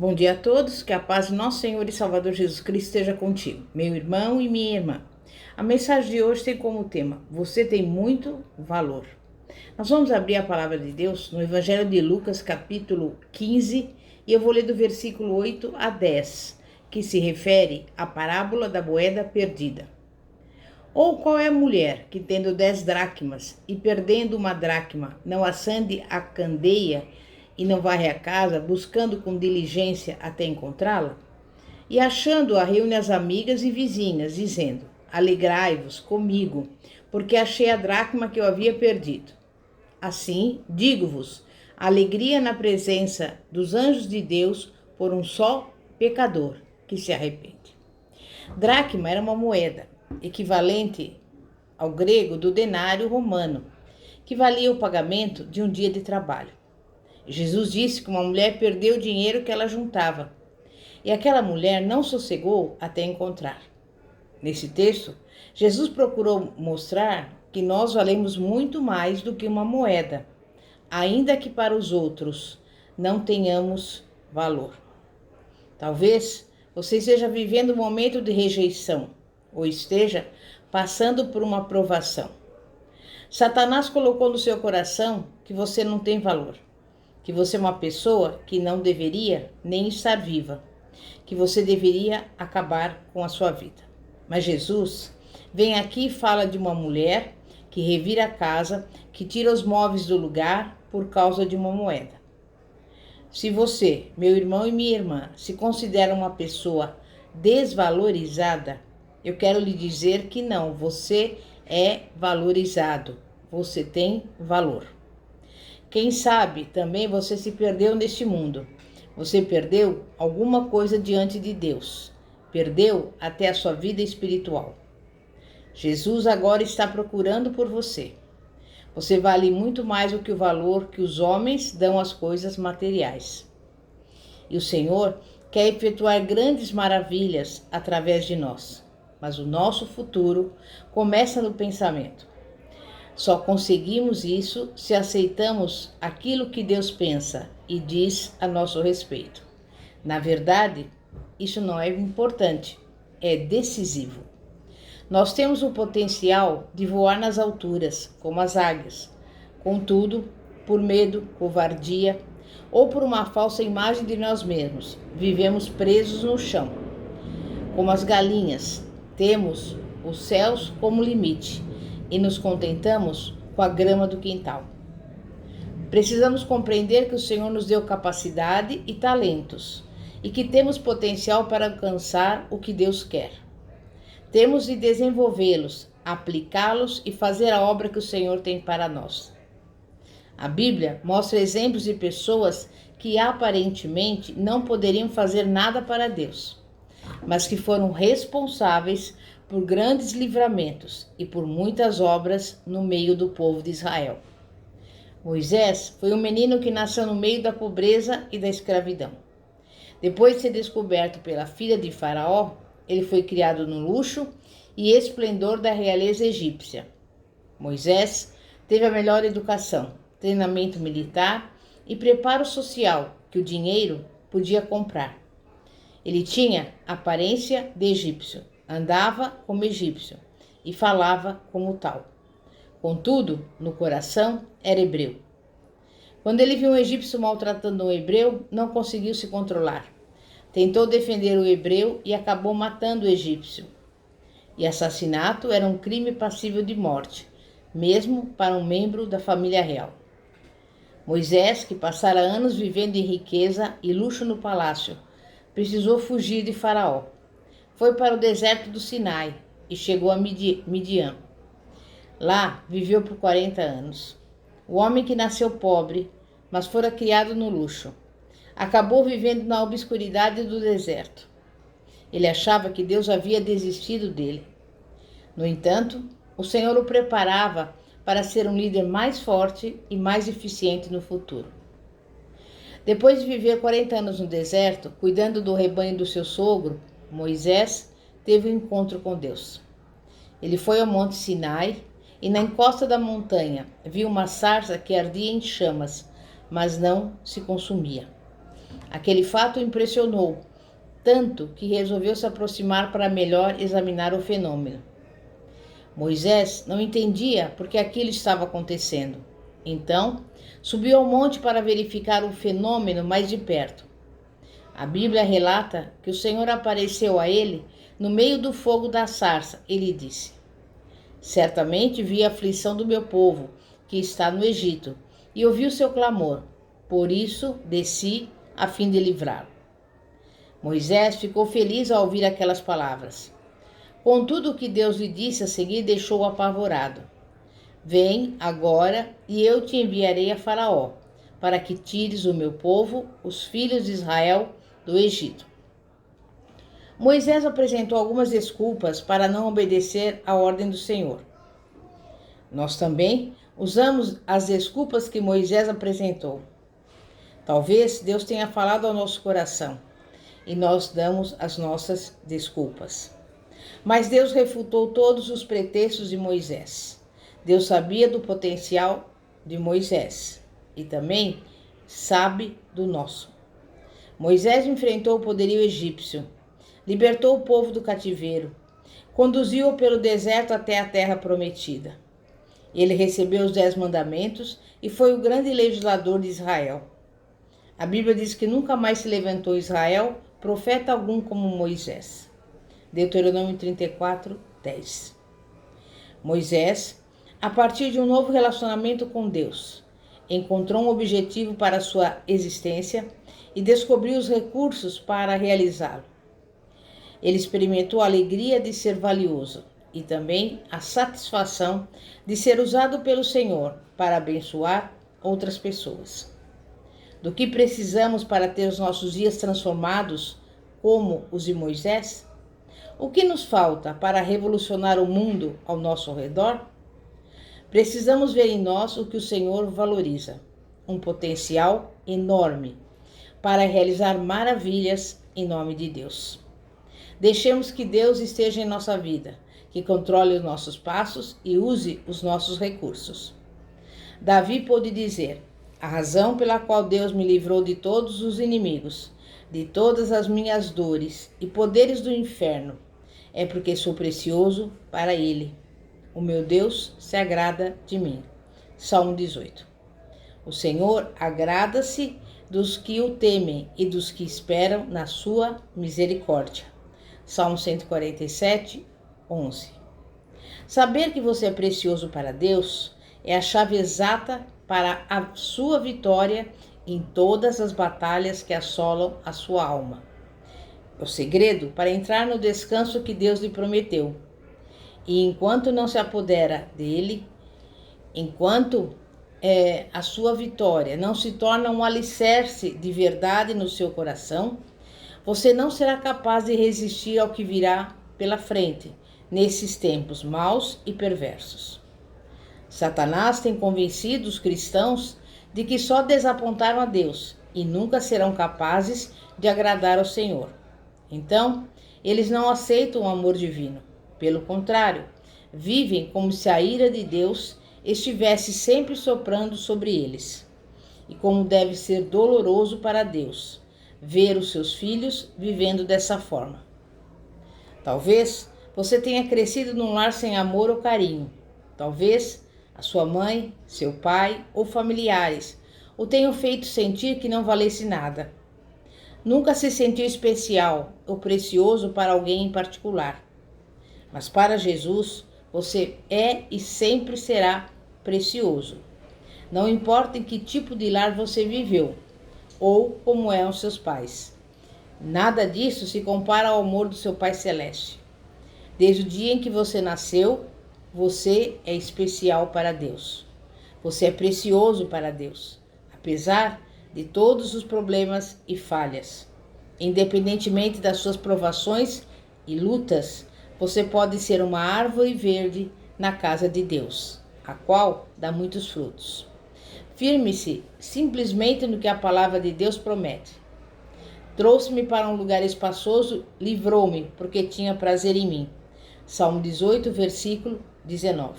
Bom dia a todos, que a paz de nosso Senhor e Salvador Jesus Cristo esteja contigo, meu irmão e minha irmã. A mensagem de hoje tem como tema: você tem muito valor. Nós vamos abrir a palavra de Deus no Evangelho de Lucas, capítulo 15, e eu vou ler do versículo 8 a 10, que se refere à parábola da moeda perdida. Ou qual é a mulher que, tendo 10 dracmas e perdendo uma dracma, não acende a candeia e não varre a casa, buscando com diligência até encontrá-la? E achando-a, reúne as amigas e vizinhas, dizendo: alegrai-vos comigo, porque achei a dracma que eu havia perdido. Assim, digo-vos, alegria na presença dos anjos de Deus por um só pecador que se arrepende. Dracma era uma moeda, equivalente ao grego do denário romano, que valia o pagamento de um dia de trabalho. Jesus disse que uma mulher perdeu o dinheiro que ela juntava, e aquela mulher não sossegou até encontrar. Nesse texto, Jesus procurou mostrar que nós valemos muito mais do que uma moeda, ainda que para os outros não tenhamos valor. Talvez você esteja vivendo um momento de rejeição, ou esteja passando por uma provação. Satanás colocou no seu coração que você não tem valor, que você é uma pessoa que não deveria nem estar viva, que você deveria acabar com a sua vida. Mas Jesus vem aqui e fala de uma mulher que revira a casa, que tira os móveis do lugar por causa de uma moeda. Se você, meu irmão e minha irmã, se considera uma pessoa desvalorizada, eu quero lhe dizer que não, você é valorizado, você tem valor. Quem sabe também você se perdeu neste mundo. Você perdeu alguma coisa diante de Deus. Perdeu até a sua vida espiritual. Jesus agora está procurando por você. Você vale muito mais do que o valor que os homens dão às coisas materiais. E o Senhor quer efetuar grandes maravilhas através de nós. Mas o nosso futuro começa no pensamento. Só conseguimos isso se aceitamos aquilo que Deus pensa e diz a nosso respeito. Na verdade, isso não é importante, é decisivo. Nós temos o potencial de voar nas alturas, como as águias. Contudo, por medo, covardia ou por uma falsa imagem de nós mesmos, vivemos presos no chão. Como as galinhas, temos os céus como limite e nos contentamos com a grama do quintal. Precisamos compreender que o Senhor nos deu capacidade e talentos e que temos potencial para alcançar o que Deus quer. Temos de desenvolvê-los, aplicá-los e fazer a obra que o Senhor tem para nós. A Bíblia mostra exemplos de pessoas que aparentemente não poderiam fazer nada para Deus, mas que foram responsáveis por grandes livramentos e por muitas obras no meio do povo de Israel. Moisés foi um menino que nasceu no meio da pobreza e da escravidão. Depois de ser descoberto pela filha de Faraó, ele foi criado no luxo e esplendor da realeza egípcia. Moisés teve a melhor educação, treinamento militar e preparo social que o dinheiro podia comprar. Ele tinha aparência de egípcio, andava como egípcio e falava como tal. Contudo, no coração era hebreu. Quando ele viu um egípcio maltratando um hebreu, não conseguiu se controlar. Tentou defender o hebreu e acabou matando o egípcio. E assassinato era um crime passível de morte, mesmo para um membro da família real. Moisés, que passara anos vivendo em riqueza e luxo no palácio, precisou fugir de Faraó. Foi para o deserto do Sinai e chegou a Midian. Lá viveu por 40 anos. O homem que nasceu pobre, mas fora criado no luxo, acabou vivendo na obscuridade do deserto. Ele achava que Deus havia desistido dele. No entanto, o Senhor o preparava para ser um líder mais forte e mais eficiente no futuro. Depois de viver 40 anos no deserto, cuidando do rebanho do seu sogro, Moisés teve um encontro com Deus. Ele foi ao Monte Sinai e na encosta da montanha viu uma sarça que ardia em chamas, mas não se consumia. Aquele fato o impressionou, tanto que resolveu se aproximar para melhor examinar o fenômeno. Moisés não entendia por que aquilo estava acontecendo. Então, subiu ao monte para verificar o fenômeno mais de perto. A Bíblia relata que o Senhor apareceu a ele no meio do fogo da sarça e lhe disse: certamente vi a aflição do meu povo, que está no Egito, e ouvi o seu clamor. Por isso desci a fim de livrá-lo. Moisés ficou feliz ao ouvir aquelas palavras. Contudo, o que Deus lhe disse a seguir deixou-o apavorado. Vem agora, e eu te enviarei a Faraó, para que tires o meu povo, os filhos de Israel, do Egito. Moisés apresentou algumas desculpas para não obedecer à ordem do Senhor. Nós também usamos as desculpas que Moisés apresentou. Talvez Deus tenha falado ao nosso coração e nós damos as nossas desculpas. Mas Deus refutou todos os pretextos de Moisés. Deus sabia do potencial de Moisés e também sabe do nosso. Moisés enfrentou o poderio egípcio, libertou o povo do cativeiro, conduziu-o pelo deserto até a terra prometida. Ele recebeu os 10 mandamentos e foi o grande legislador de Israel. A Bíblia diz que nunca mais se levantou em Israel profeta algum como Moisés. Deuteronômio 34, 10. Moisés, a partir de um novo relacionamento com Deus, encontrou um objetivo para sua existência e descobriu os recursos para realizá-lo. Ele experimentou a alegria de ser valioso e também a satisfação de ser usado pelo Senhor para abençoar outras pessoas. Do que precisamos para ter os nossos dias transformados como os de Moisés? O que nos falta para revolucionar o mundo ao nosso redor? Precisamos ver em nós o que o Senhor valoriza, um potencial enorme para realizar maravilhas em nome de Deus. Deixemos que Deus esteja em nossa vida, que controle os nossos passos e use os nossos recursos. Davi pôde dizer: a razão pela qual Deus me livrou de todos os inimigos, de todas as minhas dores e poderes do inferno, é porque sou precioso para Ele. O meu Deus se agrada de mim. Salmo 18. O Senhor agrada-se dos que o temem e dos que esperam na sua misericórdia. Salmo 147, 11. Saber que você é precioso para Deus é a chave exata para a sua vitória em todas as batalhas que assolam a sua alma. É o segredo para entrar no descanso que Deus lhe prometeu. E enquanto não se apodera dele, enquanto a sua vitória não se torna um alicerce de verdade no seu coração, você não será capaz de resistir ao que virá pela frente, nesses tempos maus e perversos. Satanás tem convencido os cristãos de que só desapontaram a Deus e nunca serão capazes de agradar ao Senhor. Então, eles não aceitam o amor divino. Pelo contrário, vivem como se a ira de Deus estivesse sempre soprando sobre eles. E como deve ser doloroso para Deus ver os seus filhos vivendo dessa forma. Talvez você tenha crescido num lar sem amor ou carinho. Talvez a sua mãe, seu pai ou familiares o tenham feito sentir que não valesse nada. Nunca se sentiu especial ou precioso para alguém em particular. Mas para Jesus, você é e sempre será precioso. Não importa em que tipo de lar você viveu ou como eram seus pais. Nada disso se compara ao amor do seu Pai Celeste. Desde o dia em que você nasceu, você é especial para Deus. Você é precioso para Deus, apesar de todos os problemas e falhas. Independentemente das suas provações e lutas, você pode ser uma árvore verde na casa de Deus, a qual dá muitos frutos. Firme-se simplesmente no que a palavra de Deus promete. Trouxe-me para um lugar espaçoso, livrou-me, porque tinha prazer em mim. Salmo 18, versículo 19.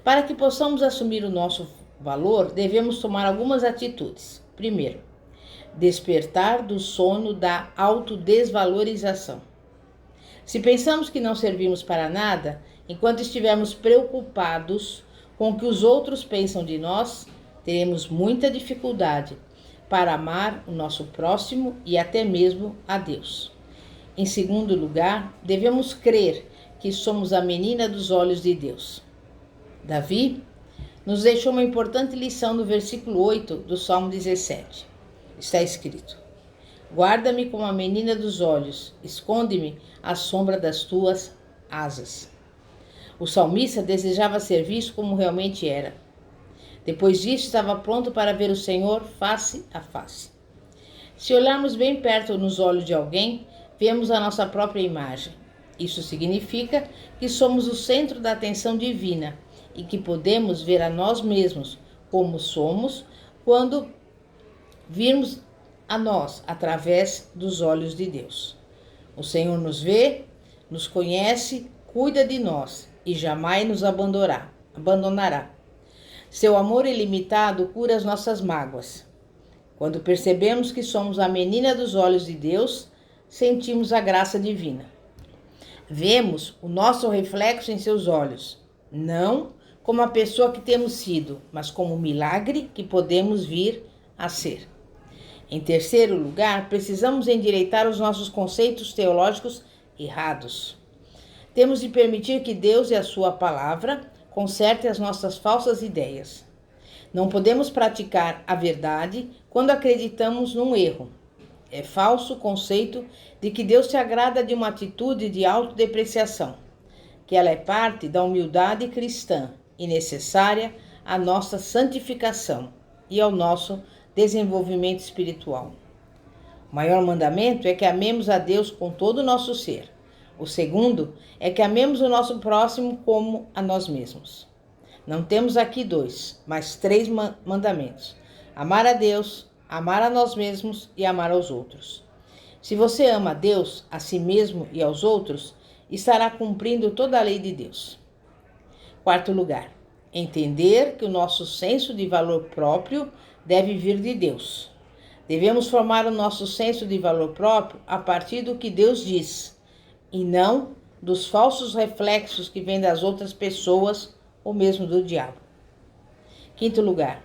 Para que possamos assumir o nosso valor, devemos tomar algumas atitudes. Primeiro, despertar do sono da autodesvalorização. Se pensamos que não servimos para nada, enquanto estivermos preocupados com o que os outros pensam de nós, teremos muita dificuldade para amar o nosso próximo e até mesmo a Deus. Em segundo lugar, devemos crer que somos a menina dos olhos de Deus. Davi nos deixou uma importante lição no versículo 8 do Salmo 17. Está escrito: guarda-me como a menina dos olhos, esconde-me à sombra das tuas asas. O salmista desejava ser visto como realmente era. Depois disso, estava pronto para ver o Senhor face a face. Se olharmos bem perto nos olhos de alguém, vemos a nossa própria imagem. Isso significa que somos o centro da atenção divina e que podemos ver a nós mesmos como somos quando virmos a nós através dos olhos de Deus. O Senhor nos vê, nos conhece, cuida de nós e jamais nos abandonará. Seu amor ilimitado cura as nossas mágoas. Quando percebemos que somos a menina dos olhos de Deus, sentimos a graça divina. Vemos o nosso reflexo em seus olhos, não como a pessoa que temos sido, mas como um milagre que podemos vir a ser. Em terceiro lugar, precisamos endireitar os nossos conceitos teológicos errados. Temos de permitir que Deus e a sua palavra consertem as nossas falsas ideias. Não podemos praticar a verdade quando acreditamos num erro. É falso o conceito de que Deus se agrada de uma atitude de autodepreciação, que ela é parte da humildade cristã e necessária à nossa santificação e ao nosso desenvolvimento espiritual. O maior mandamento é que amemos a Deus com todo o nosso ser. O segundo é que amemos o nosso próximo como a nós mesmos. Não temos aqui 2, mas 3 mandamentos: amar a Deus, amar a nós mesmos e amar aos outros. Se você ama a Deus, a si mesmo e aos outros, estará cumprindo toda a lei de Deus. Quarto lugar, entender que o nosso senso de valor próprio deve vir de Deus. Devemos formar o nosso senso de valor próprio a partir do que Deus diz, e não dos falsos reflexos que vêm das outras pessoas ou mesmo do diabo. Quinto lugar,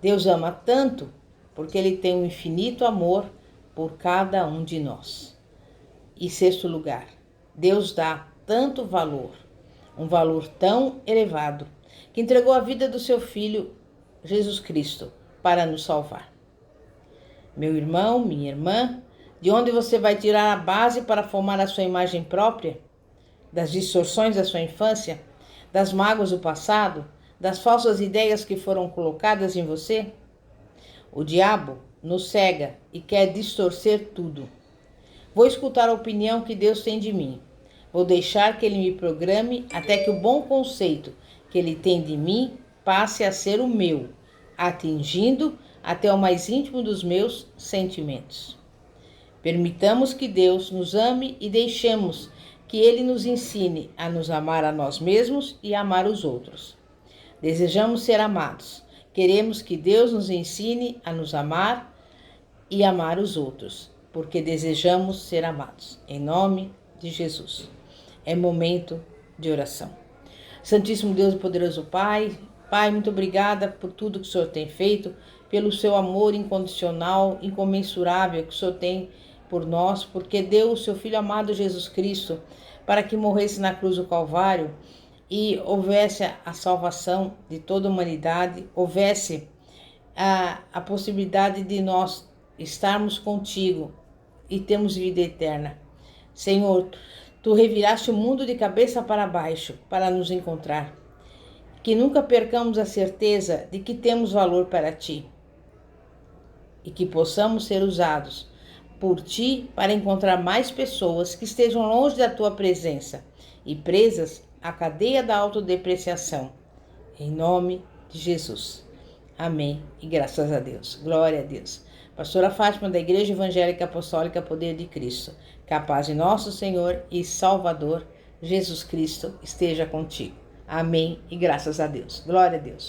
Deus ama tanto porque Ele tem um infinito amor por cada um de nós. E sexto lugar, Deus dá tanto valor, um valor tão elevado, que entregou a vida do seu Filho, Jesus Cristo, para nos salvar. Meu irmão, minha irmã, de onde você vai tirar a base para formar a sua imagem própria? Das distorções da sua infância? Das mágoas do passado? Das falsas ideias que foram colocadas em você? O diabo nos cega e quer distorcer tudo. Vou escutar a opinião que Deus tem de mim. Vou deixar que Ele me programe até que o bom conceito que Ele tem de mim passe a ser o meu, atingindo até o mais íntimo dos meus sentimentos. Permitamos que Deus nos ame e deixemos que Ele nos ensine a nos amar a nós mesmos e a amar os outros. Desejamos ser amados. Queremos que Deus nos ensine a nos amar e amar os outros, porque desejamos ser amados. Em nome de Jesus. É momento de oração. Santíssimo Deus e poderoso Pai, muito obrigada por tudo que o Senhor tem feito, pelo seu amor incondicional, incomensurável que o Senhor tem por nós, porque deu o seu Filho amado Jesus Cristo para que morresse na cruz do Calvário e houvesse a salvação de toda a humanidade, houvesse a possibilidade de nós estarmos contigo e termos vida eterna. Senhor, Tu reviraste o mundo de cabeça para baixo para nos encontrar. Que nunca percamos a certeza de que temos valor para Ti e que possamos ser usados por Ti para encontrar mais pessoas que estejam longe da Tua presença e presas à cadeia da autodepreciação. Em nome de Jesus. Amém. E graças a Deus. Glória a Deus. Pastora Fátima, da Igreja Evangélica Apostólica Poder de Cristo. Que a paz de nosso Senhor e Salvador, Jesus Cristo, esteja contigo. Amém. E graças a Deus. Glória a Deus.